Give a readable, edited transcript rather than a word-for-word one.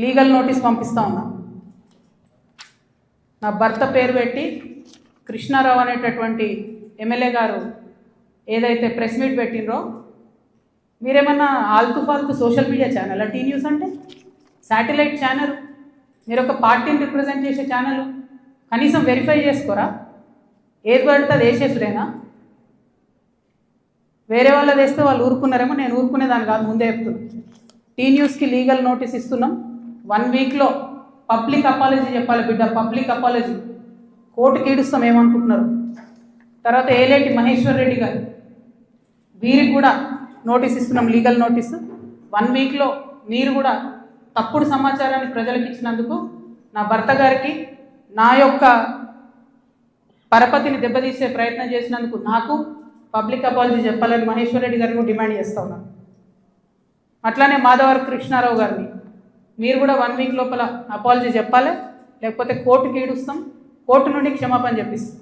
Legal notice పంపిస్తా ఉన్నా. నా భర్త పేరు పెట్టి కృష్ణారావు అనేటటువంటి ఎమ్మెల్యే గారు ఏదైతే ప్రెస్ మీట్ పెట్టినరో, మీరేమన్నా ఆల్తు ఫాల్తు social media channel T News అంటే శాటిలైట్ ఛానల్, మీరు ఒక పార్టీని రిప్రజెంట్ చేసే ఛానల్, కనీసం వెరిఫై చేసుకోరా? ఏది పడితే అది వేసేసుడేనా? వేరే వాళ్ళది వేస్తే వాళ్ళు ఊరుకున్నారేమో, నేను ఊరుకునేదాన్ని కాదు, ముందే చెప్తున్నాను. టీ న్యూస్కి లీగల్ నోటీస్ ఇస్తున్నాం. 1 వీక్లో పబ్లిక్ అపాలజీ చెప్పాలి బిడ్డ, పబ్లిక్ అపాలజీ. కోర్టుకి ఈడుస్తాం ఏమనుకుంటున్నారు. తర్వాత ఏలేటి మహేశ్వర్ రెడ్డి గారు, వీరికి కూడా నోటీస్ ఇస్తున్నాం, లీగల్ నోటీసు. 1 వీక్లో మీరు కూడా తప్పుడు సమాచారాన్ని ప్రజలకు ఇచ్చినందుకు, నా భర్త గారికి నా యొక్క పరపతిని దెబ్బతీసే ప్రయత్నం చేసినందుకు నాకు పబ్లిక్ అపాలజీ చెప్పాలని మహేశ్వర్ రెడ్డి గారిని డిమాండ్ చేస్తూ ఉన్నాను. అట్లానే మాధవర్ కృష్ణారావు గారిని మీరు కూడా 1 వీక్ లోపల అపాలజీ చెప్పాలి, లేకపోతే కోర్టుకి ఈడుస్తాం, కోర్టు నుండి క్షమాపణ చెప్పిస్తాం.